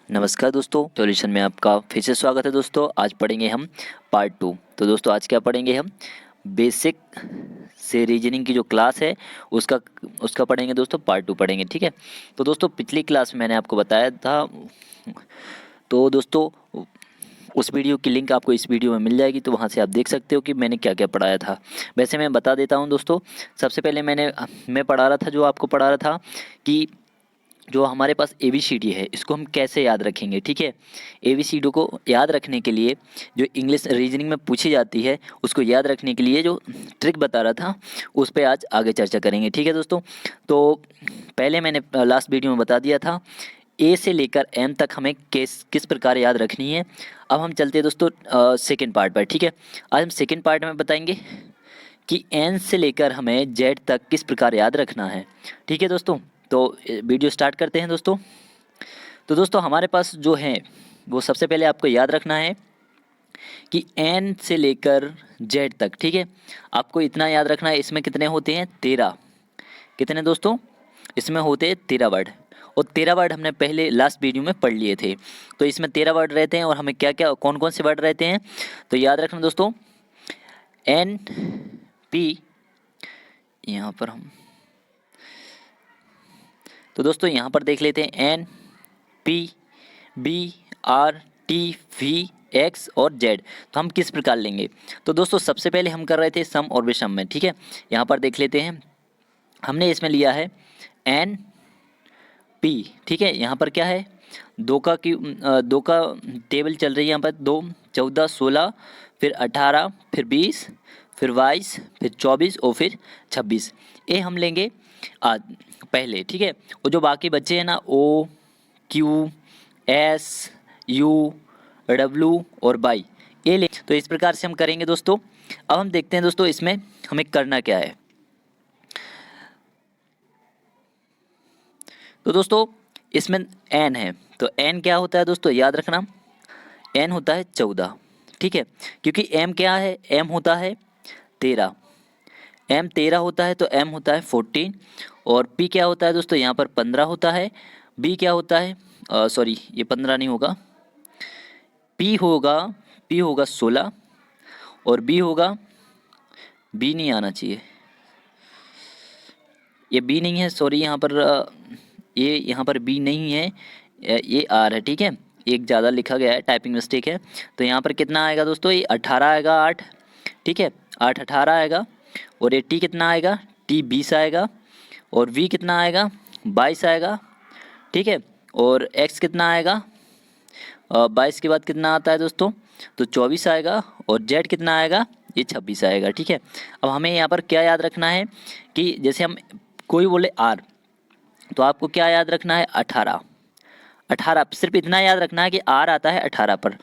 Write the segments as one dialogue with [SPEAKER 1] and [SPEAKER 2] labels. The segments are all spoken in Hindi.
[SPEAKER 1] नमस्कार दोस्तों, सॉल्यूशन में आपका फिर से स्वागत है दोस्तों। आज पढ़ेंगे हम पार्ट 2। तो दोस्तों आज क्या पढ़ेंगे हम? बेसिक से रीजनिंग की जो क्लास है उसका उसका पढ़ेंगे दोस्तों, पार्ट 2 पढ़ेंगे, ठीक है। तो दोस्तों पिछली क्लास में मैंने आपको बताया था, तो दोस्तों उस वीडियो की लिंक आपको इस वीडियो में मिल जाएगी, तो वहाँ से आप देख सकते हो कि मैंने क्या क्या पढ़ाया था। वैसे मैं बता देता हूँ दोस्तों, सबसे पहले मैं पढ़ा रहा था, जो आपको पढ़ा रहा था कि जो हमारे पास ABCD है इसको हम कैसे याद रखेंगे, ठीक है। ABCD को याद रखने के लिए जो इंग्लिश रीजनिंग में पूछी जाती है उसको याद रखने के लिए जो ट्रिक बता रहा था उस पर आज आगे चर्चा करेंगे, ठीक है दोस्तों। तो पहले मैंने लास्ट वीडियो में बता दिया था A से लेकर M तक हमें किस प्रकार याद रखनी है। अब हम चलते हैं दोस्तों सेकेंड पार्ट पर, ठीक है। आज हम सेकेंड पार्ट में बताएंगे कि N से लेकर हमें Z तक किस प्रकार याद रखना है, ठीक है दोस्तों। तो वीडियो स्टार्ट करते हैं दोस्तों। तो दोस्तों हमारे पास जो है वो सबसे पहले आपको याद रखना है कि N से लेकर Z तक, ठीक है। आपको इतना याद रखना है, इसमें कितने होते हैं? 13। कितने दोस्तों? इसमें होते हैं 13 वर्ड, और 13 वर्ड हमने पहले लास्ट वीडियो में पढ़ लिए थे। तो इसमें 13 वर्ड रहते हैं, और हमें क्या क्या कौन कौन से वर्ड रहते हैं तो याद रखना दोस्तों। N P, यहाँ पर हम तो दोस्तों यहाँ पर देख लेते हैं N P B R T V X और Z। तो हम किस प्रकार लेंगे? तो दोस्तों सबसे पहले हम कर रहे थे सम और विषम में, ठीक है। यहाँ पर देख लेते हैं, हमने इसमें लिया है N P, ठीक है। यहाँ पर क्या है? दो का टेबल चल रही है यहाँ पर, 2 14 16 फिर 18 फिर 20 फिर 22 फिर 24 और फिर 26। ये हम लेंगे पहले, ठीक है। और जो बाकी बच्चे हैं ना, O Q S U W और Y, ये ले। तो इस प्रकार से हम करेंगे दोस्तों। अब हम देखते हैं दोस्तों इसमें हमें करना क्या है। तो दोस्तों इसमें N है, तो N क्या होता है दोस्तों? याद रखना, N होता है 14, ठीक है। क्योंकि M क्या है? M होता है 13। M 13 होता है तो M होता है 14। और P क्या होता है दोस्तों? यहाँ पर 15 होता है। B क्या होता है? सॉरी, ये 15 नहीं होगा, P होगा 16, और B होगा, B नहीं आना चाहिए, ये B नहीं है, सॉरी, यहाँ पर ये यहाँ पर B नहीं है, ये R है, ठीक है। एक ज़्यादा लिखा गया है, टाइपिंग मिस्टेक है। तो यहाँ पर कितना आएगा दोस्तों? ये 18 आएगा, 8, ठीक है। 8 18 आएगा। और ये T कितना आएगा? T 20 आएगा। और V कितना आएगा? 22 आएगा, ठीक है। और X कितना आएगा? 22 के बाद कितना आता है दोस्तों? तो 24 आएगा। और Z कितना आएगा? ये 26 आएगा, ठीक है। अब हमें यहाँ पर क्या याद रखना है कि जैसे हम कोई बोले R, तो आपको क्या याद रखना है? 18। 18 सिर्फ इतना याद रखना है कि R आता है 18 पर।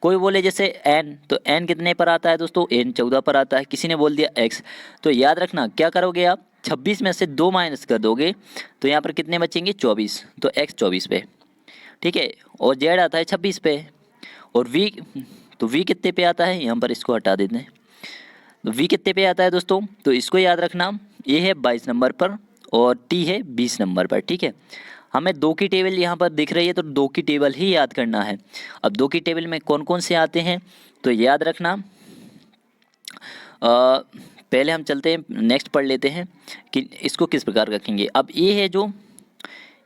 [SPEAKER 1] कोई बोले जैसे N, तो N कितने पर आता है दोस्तों? N 14 पर आता है। किसी ने बोल दिया X, तो याद रखना क्या करोगे आप? 26 में से 2 माइनस कर दोगे तो यहाँ पर कितने बचेंगे? 24। तो X 24 पे, ठीक है। और Z आता है 26 पे। और V, तो V कितने पे आता है? यहाँ पर इसको हटा देते हैं। तो V कितने पे आता है दोस्तों? तो इसको याद रखना, ये है 22 नंबर पर और T है 20 नंबर पर, ठीक है। हमें 2 की टेबल यहाँ पर दिख रही है, तो 2 की टेबल ही याद करना है। अब 2 की टेबल में कौन कौन से आते हैं तो याद रखना। पहले हम चलते हैं, नेक्स्ट पढ़ लेते हैं कि इसको किस प्रकार रखेंगे। अब ये है जो,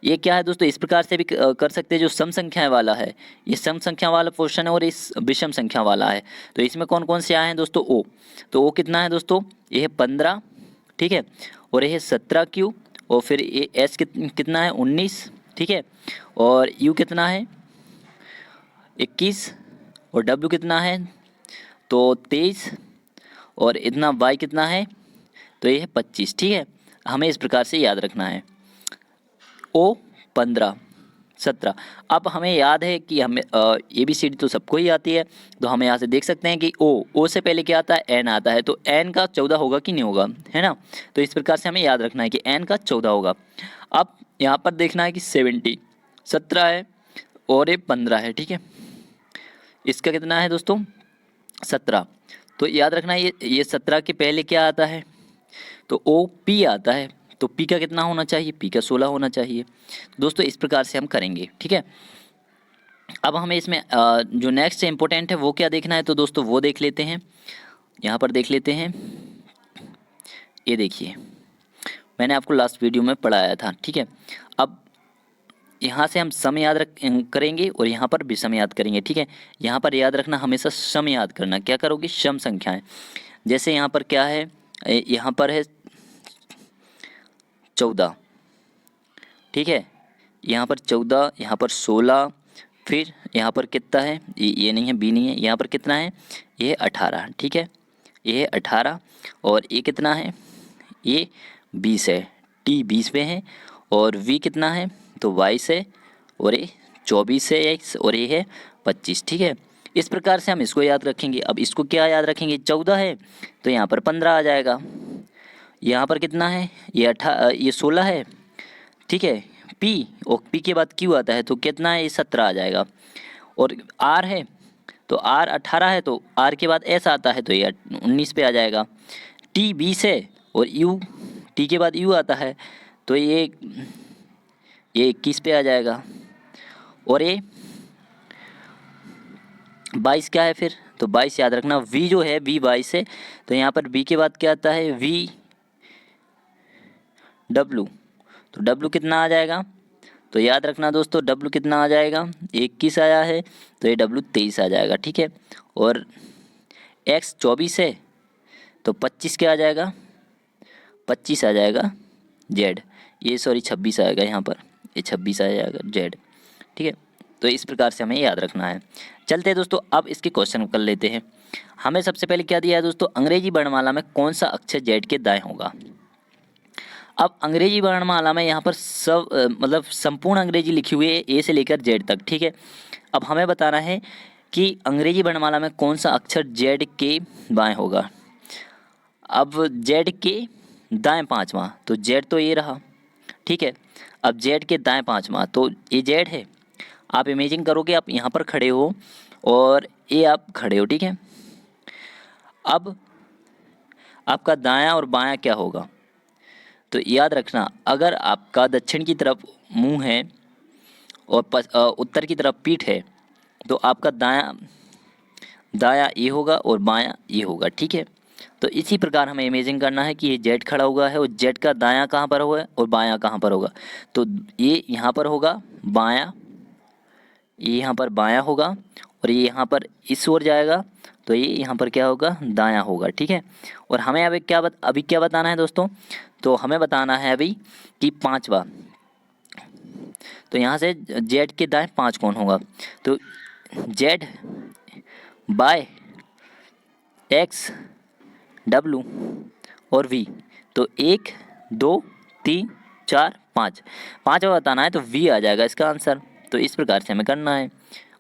[SPEAKER 1] ये क्या है दोस्तों? इस प्रकार से भी कर सकते हैं, जो सम संख्याएं वाला है, ये सम संख्या वाला पोर्शन है, और इस विषम संख्या वाला है। तो इसमें कौन कौन से आए हैं दोस्तों? O, तो O कितना है दोस्तों? ये है 15, ठीक है। और ये है 17 Q, और फिर ये S कितना है? 19, ठीक है। और U कितना है? 21। और W कितना है? तो 23। और इतना Y कितना है? तो ये है 25, ठीक है। हमें इस प्रकार से याद रखना है। O 15 17। अब हमें याद है कि हमें ABCD तो सबको ही आती है, तो हम यहाँ से देख सकते हैं कि O से पहले क्या आता है? N आता है। तो N का 14 होगा कि नहीं होगा, है ना। तो इस प्रकार से हमें याद रखना है कि N का 14 होगा। अब यहाँ पर देखना है कि 17 है और ये 15 है, ठीक है। इसका कितना है दोस्तों? 17। तो याद रखना है ये 17 के पहले क्या आता है? तो OP आता है। तो P का कितना होना चाहिए? P का 16 होना चाहिए। दोस्तों इस प्रकार से हम करेंगे, ठीक है। अब हमें इसमें जो नेक्स्ट इम्पोर्टेंट है वो क्या देखना है, तो दोस्तों वो देख लेते हैं। यहाँ पर देख लेते हैं, ये देखिए मैंने आपको लास्ट वीडियो में पढ़ाया था, ठीक है। अब यहाँ से हम सम याद करेंगे और यहाँ पर भी सम याद करेंगे, ठीक है। यहाँ पर याद रखना, हमेशा सम याद करना। क्या करोगे, सम संख्याएं। जैसे यहाँ पर क्या है, यहाँ पर है 14, ठीक है। यहाँ पर 14, यहाँ पर 16, फिर यहाँ पर कितना है, ये नहीं है, बी नहीं है, यहाँ पर कितना है, ये 18, ठीक है। ये है 18 और ये कितना है, ये 20 है, टी 20 पे है, और वी कितना है, तो 22 है, और ये 24 है एक्स, और ये है 25, ठीक है। इस प्रकार से हम इसको याद रखेंगे। अब इसको क्या याद रखेंगे, 14 है तो यहाँ पर 15 आ जाएगा। यहाँ पर कितना है, ये 16 है, ठीक है। पी, और पी के बाद क्यू आता है तो कितना है, ये 17 आ जाएगा। और आर है तो आर 18 है, तो आर के बाद एस आता है तो ये 19 पे आ जाएगा। टी 20 है और यू, टी के बाद यू आता है तो ये 21 पे आ जाएगा। और ये 22 क्या है फिर, तो 22 याद रखना। वी जो है, वी 22 है तो यहाँ पर वी के बाद क्या आता है, वी डब्लू, तो डब्लू कितना आ जाएगा, तो याद रखना दोस्तों डब्लू कितना आ जाएगा, 21 आया है तो ये डब्लू 23 आ जाएगा, ठीक है। और एक्स 24 है तो 25 क्या आ जाएगा, 25 आ जाएगा जेड, ये सॉरी 26 आएगा यहाँ पर, ये 26 आ जाएगा जेड, ठीक है। तो इस प्रकार से हमें याद रखना है। चलते हैं दोस्तों, अब इसके क्वेश्चन कर लेते हैं। हमें सबसे पहले क्या दिया है दोस्तों, अंग्रेजी वर्णमाला में कौन सा अक्षर जेड के दाएं होगा। अब अंग्रेजी वर्णमाला में यहाँ पर सब मतलब संपूर्ण अंग्रेजी लिखी हुई है, ए से लेकर जेड तक, ठीक है। अब हमें बताना है कि अंग्रेजी वर्णमाला में कौन सा अक्षर जेड के बाएं होगा। अब जेड के दाएं पांचवा, तो जेड तो ये रहा, ठीक है। अब जेड के दाएं पांचवा तो ये जेड है। आप इमेजिन करोगे आप यहाँ पर खड़े हो और ये आप खड़े हो, ठीक है। अब आपका दायां और बायां क्या होगा, तो याद रखना, अगर आपका दक्षिण की तरफ मुंह है और उत्तर की तरफ पीठ है तो आपका दायां ये होगा और बायां ये होगा, ठीक है। तो इसी प्रकार हमें इमेजिन करना है कि ये जेड खड़ा हुआ है और जेड का दायां कहाँ पर होगा और बायां कहाँ पर होगा, तो ये यहाँ पर होगा बायां, ये यहाँ पर बायां होगा, और ये यहाँ पर इस ओर जाएगा तो ये यहाँ पर क्या होगा, दायां होगा, ठीक है। और हमें अभी क्या बताना है दोस्तों, तो हमें बताना है अभी कि पांचवा, तो यहाँ से जेड के दाएं 5 कौन होगा, तो जेड बाय एक्स डब्लू और वी, तो 1 2 3 4 5, पाँचवा बताना है तो वी आ जाएगा इसका आंसर। तो इस प्रकार से हमें करना है।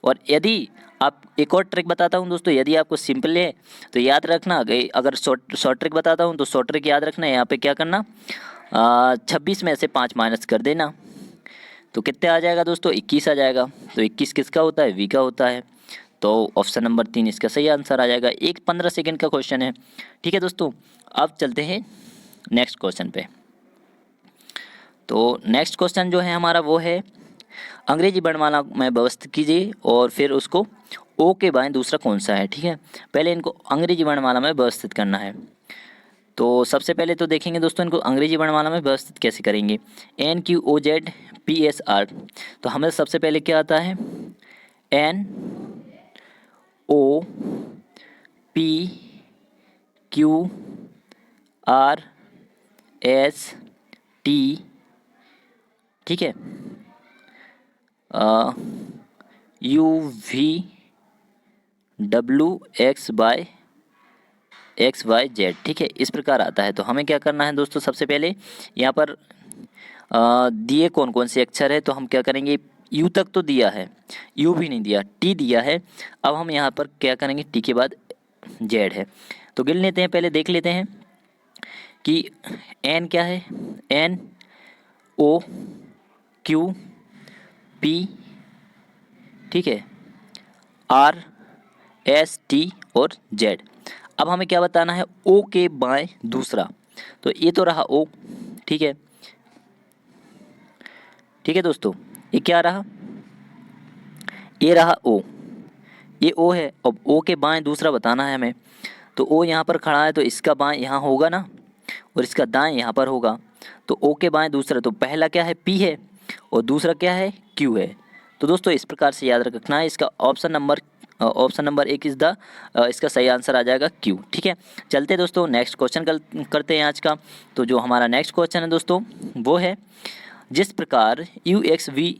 [SPEAKER 1] और यदि आप एक और ट्रिक बताता हूँ दोस्तों, यदि आपको सिंपल है तो याद रखना, अगर शॉर्ट ट्रिक बताता हूँ तो शॉर्ट ट्रिक याद रखना, यहाँ पे क्या करना, 26 में से 5 माइनस कर देना, तो कितने आ जाएगा दोस्तों, 21 आ जाएगा। तो 21 किसका होता है, वी का होता है। तो ऑप्शन नंबर 3 इसका सही आंसर आ जाएगा। एक 15 सेकेंड का क्वेश्चन है, ठीक है दोस्तों। अब चलते हैं नेक्स्ट क्वेश्चन पे। तो नेक्स्ट क्वेश्चन जो है हमारा वो है, अंग्रेजी वर्णमाला में व्यवस्थित कीजिए और फिर उसको ओ के बाएं दूसरा कौन सा है, ठीक है। पहले इनको अंग्रेजी वर्णमाला में व्यवस्थित करना है। तो सबसे पहले तो देखेंगे दोस्तों, इनको अंग्रेजी वर्णमाला में व्यवस्थित कैसे करेंगे। NQOZPSR, तो हमें सबसे पहले क्या आता है, NOPQRST, ठीक है, UVWXYZ, ठीक है, इस प्रकार आता है। तो हमें क्या करना है दोस्तों, सबसे पहले यहाँ पर दिए कौन कौन से अक्षर है, तो हम क्या करेंगे, यू तक तो दिया है, यू भी नहीं दिया, टी दिया है। अब हम यहाँ पर क्या करेंगे, टी के बाद जेड है, तो गिन लेते हैं, पहले देख लेते हैं कि एन क्या है, NOQP, ठीक है, RST और जेड। अब हमें क्या बताना है, ओ के बाएं दूसरा, तो ये तो रहा ओ, ठीक है, ठीक है दोस्तों, ये क्या रहा, ये रहा ओ, ये ओ है। अब ओ के बाएं दूसरा बताना है हमें, तो ओ यहाँ पर खड़ा है तो इसका बाएं यहाँ होगा ना, और इसका दाएं यहाँ पर होगा। तो ओ के बाएं दूसरा, तो पहला क्या है, पी है, और दूसरा क्या है, क्यू है। तो दोस्तों इस प्रकार से याद रखना है, इसका ऑप्शन नंबर एक इज द, इसका सही आंसर आ जाएगा क्यू। ठीक है, चलते हैं दोस्तों नेक्स्ट क्वेश्चन करते हैं आज का। तो जो हमारा नेक्स्ट क्वेश्चन है दोस्तों वो है, जिस प्रकार U X V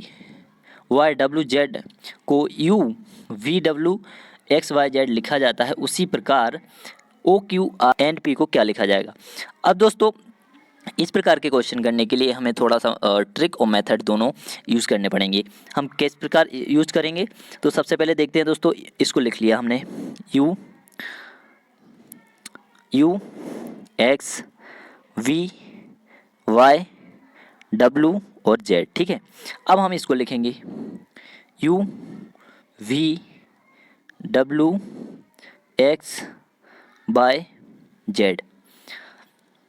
[SPEAKER 1] Y W Z को U V W X Y Z लिखा जाता है, उसी प्रकार O Q R and P को क्या लिखा जाएगा। अब दोस्तों इस प्रकार के क्वेश्चन करने के लिए हमें थोड़ा सा ट्रिक और मेथड दोनों यूज़ करने पड़ेंगे। हम किस प्रकार यूज़ करेंगे, तो सबसे पहले देखते हैं दोस्तों, इसको लिख लिया हमने, U X V Y W और जेड। ठीक है, अब हम इसको लिखेंगे U V W X by Z.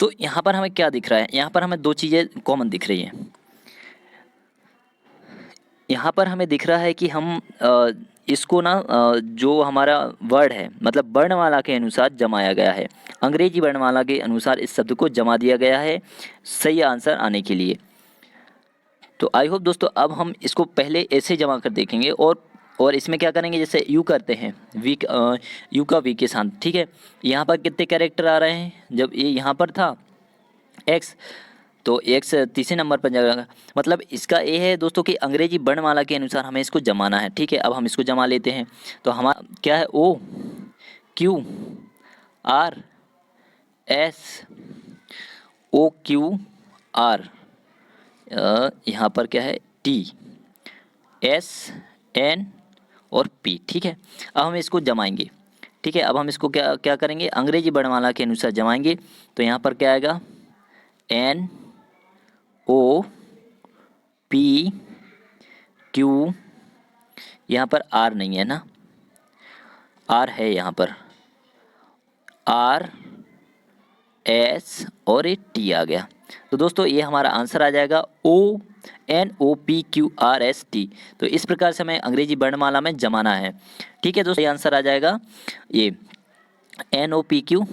[SPEAKER 1] तो यहाँ पर हमें क्या दिख रहा है, यहाँ पर हमें दो चीज़ें कॉमन दिख रही हैं। यहाँ पर हमें दिख रहा है कि हम इसको ना जो हमारा वर्ड है, मतलब वर्णमाला के अनुसार जमाया गया है, अंग्रेजी वर्णमाला के अनुसार इस शब्द को जमा दिया गया है सही आंसर आने के लिए। तो आई होप दोस्तों अब हम इसको पहले ऐसे जमा कर देखेंगे, और इसमें क्या करेंगे, जैसे यू करते हैं वी, यू का वी के साथ। ठीक है, यहाँ पर कितने कैरेक्टर आ रहे हैं, जब ये यहाँ पर था एक्स, तो एक्स तीसरे नंबर पर जाएगा, मतलब इसका ये है दोस्तों कि अंग्रेजी वर्णमाला के अनुसार हमें इसको जमाना है। ठीक है, अब हम इसको जमा लेते हैं, तो हमारा क्या है, O Q R S, O Q R, यहाँ पर क्या है, टी एस एन और पी। ठीक है, अब हम इसको जमाएंगे। ठीक है, अब हम इसको क्या क्या करेंगे, अंग्रेजी वर्णमाला के अनुसार जमाएंगे। तो यहाँ पर क्या आएगा, एन ओ पी क्यू, यहाँ पर आर नहीं है ना, आर है यहाँ पर, आर एस और ए टी आ गया। तो दोस्तों ये हमारा आंसर आ जाएगा O N O P Q R S T. तो इस प्रकार से हमें अंग्रेजी वर्णमाला में जमाना है। ठीक है दोस्तों, ये आंसर आ जाएगा ये N O P Q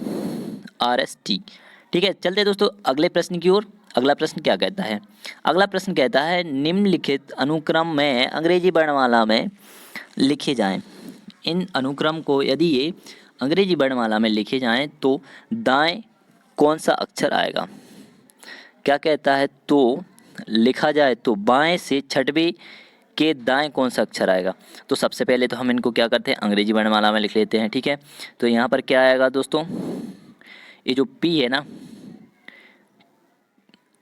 [SPEAKER 1] R S T. ठीक है, चलते दोस्तों अगले प्रश्न की ओर। अगला प्रश्न क्या कहता है, अगला प्रश्न कहता है, निम्नलिखित अनुक्रम में अंग्रेजी वर्णमाला में लिखे जाएं। इन अनुक्रम को यदि ये अंग्रेजी वर्णमाला में लिखे जाएं तो दाएं कौन सा अक्षर आएगा। क्या कहता है, तो लिखा जाए तो बाएं से छठवें के दाएं कौन सा अक्षर आएगा। तो सबसे पहले तो हम इनको क्या करते हैं, अंग्रेजी वर्णमाला में लिख लेते हैं। ठीक है, तो यहाँ पर क्या आएगा दोस्तों, ये जो पी है ना,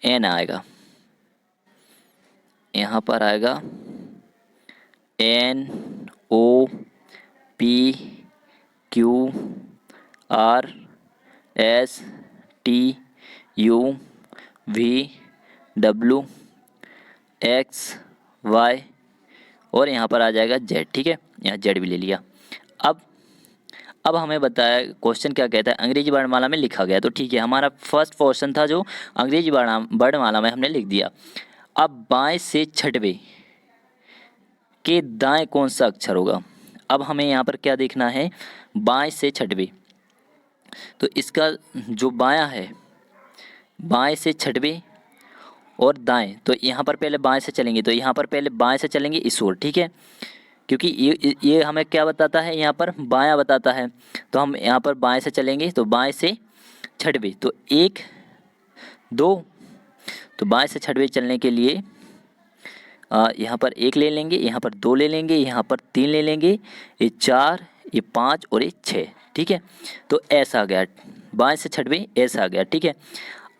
[SPEAKER 1] एन आएगा, यहाँ पर आएगा N O P Q R S T U V W X Y, और यहाँ पर आ जाएगा जेड। ठीक है, यहाँ जेड भी ले लिया। अब हमें बताया क्वेश्चन क्या कहता है, अंग्रेजी वर्णमाला में लिखा गया। तो ठीक है, हमारा फर्स्ट पोर्शन था जो अंग्रेजी वर्णमाला में हमने लिख दिया। अब बाएं से छठवें के दाएं कौन सा अक्षर होगा। अब हमें यहाँ पर क्या देखना है, बाएं से छठवें, तो इसका जो बायां है, बाएं से छठवें और दाएं, तो यहाँ पर पहले बाएं से चलेंगे, तो यहाँ पर पहले बाएं से चलेंगे इस ओर। ठीक है, क्योंकि ये हमें क्या बताता है, यहाँ पर बायां बताता है, तो हम यहाँ पर बाएं से चलेंगे, तो बाएं से छठवें, तो एक दो, तो बाएं से छठवें चलने के लिए यहाँ पर एक ले लेंगे, यहाँ पर दो ले लेंगे, यहाँ पर तीन ले लेंगे, ये चार, ये पाँच और ये छः। ठीक है, तो ऐसा आ गया, बाएं से छठवें ऐसा आ गया। ठीक है,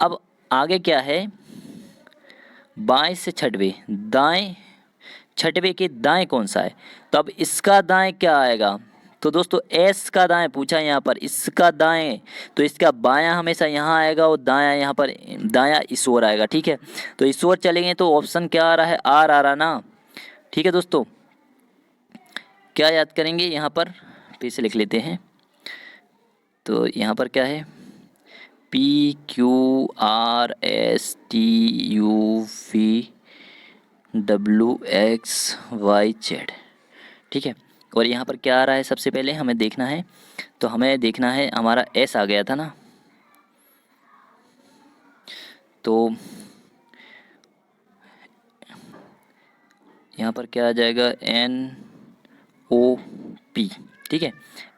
[SPEAKER 1] अब आगे क्या है, बाएं से छठवें, दाएं छठवें के दाएं कौन सा है, तो अब इसका दाएं क्या आएगा, तो दोस्तों एस का दाएं पूछा यहाँ पर, इसका दाएं, तो इसका बायां हमेशा यहाँ आएगा और दायां यहाँ पर, दायां इस ओर आएगा। ठीक है, तो इस ओर चलेंगे तो ऑप्शन क्या आ रहा है, आर आ रहा ना। ठीक है दोस्तों, क्या याद करेंगे, यहाँ पर फिर से लिख लेते हैं। तो यहाँ पर क्या है, P Q R S T U V W X Y Z. ठीक है। और यहाँ पर क्या आ रहा है सबसे पहले हमें देखना है, तो हमें देखना है हमारा एस आ गया था ना, तो यहाँ पर क्या आ जाएगा NOP, ठीक है,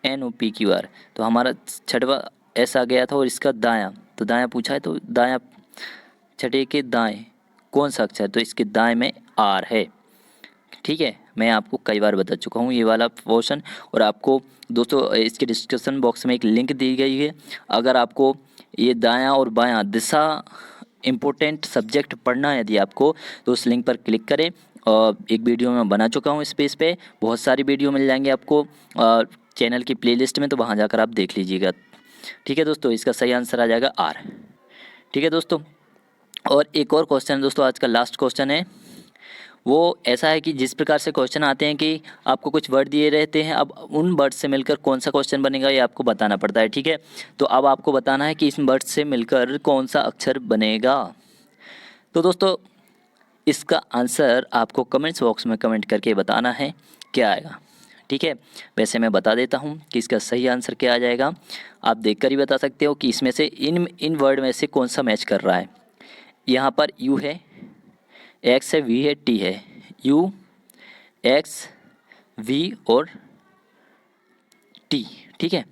[SPEAKER 1] NOPQR। तो हमारा छठवा एस आ गया था और इसका दायां, तो दायां पूछा है, तो दायां छठे के दाएं कौन सा अक्षर, तो इसके दाएं में आर है, ठीक है। मैं आपको कई बार बता चुका हूँ ये वाला पोर्शन, और आपको दोस्तों इसके डिस्क्रिप्शन बॉक्स में एक लिंक दी गई है। अगर आपको ये दायां और बायां दिशा इम्पोर्टेंट सब्जेक्ट पढ़ना है यदि आपको, तो उस लिंक पर क्लिक करें। और एक वीडियो मैं बना चुका हूँ इस पे, बहुत सारी वीडियो मिल जाएंगे आपको चैनल की प्लेलिस्ट में, तो वहाँ जाकर आप देख लीजिएगा, ठीक है दोस्तों। इसका सही आंसर आ जाएगा आर, ठीक है दोस्तों। और एक और क्वेश्चन दोस्तों, आज का लास्ट क्वेश्चन है, वो ऐसा है कि जिस प्रकार से क्वेश्चन आते हैं कि आपको कुछ वर्ड दिए रहते हैं, अब उन वर्ड से मिलकर कौन सा क्वेश्चन बनेगा ये आपको बताना पड़ता है, ठीक है। तो अब आपको बताना है कि इस वर्ड से मिलकर कौन सा अक्षर बनेगा। तो दोस्तों इसका आंसर आपको कमेंट्स बॉक्स में कमेंट करके बताना है क्या आएगा, ठीक है। वैसे मैं बता देता हूँ कि इसका सही आंसर क्या आ जाएगा, आप देखकर ही बता सकते हो कि इसमें से इन वर्ड में से कौन सा मैच कर रहा है। यहाँ पर यू है, एक्स है, वी है, टी है, यू, एक्स, वी और टी, ठीक है।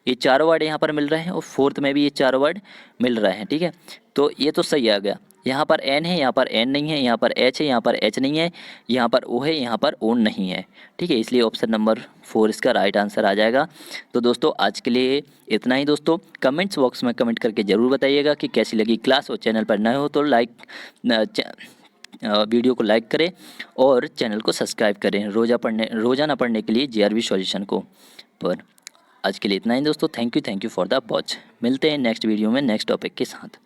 [SPEAKER 1] ये चारों वर्ड यहाँ पर मिल रहे हैं और फोर्थ में भी ये चारों वर्ड मिल रहे हैं, ठीक है। तो ये तो सही आ गया। यहाँ पर एन है, यहाँ पर एन नहीं है, यहाँ पर एच है, यहाँ पर एच नहीं है, यहाँ पर ओ है, यहाँ पर ओ नहीं है, ठीक है। इसलिए ऑप्शन नंबर 4 इसका राइट आंसर आ जाएगा। तो दोस्तों आज के लिए इतना ही दोस्तों। कमेंट्स बॉक्स में कमेंट करके ज़रूर बताइएगा कि कैसी लगी क्लास, और चैनल पर नए हो तो वीडियो को लाइक करें और चैनल को सब्सक्राइब करें रोज़ाना पढ़ने के लिए JRV सॉल्यूशन को। पर आज के लिए इतना ही दोस्तों। Thank you for the watch. मिलते हैं नेक्स्ट वीडियो में नेक्स्ट टॉपिक के साथ।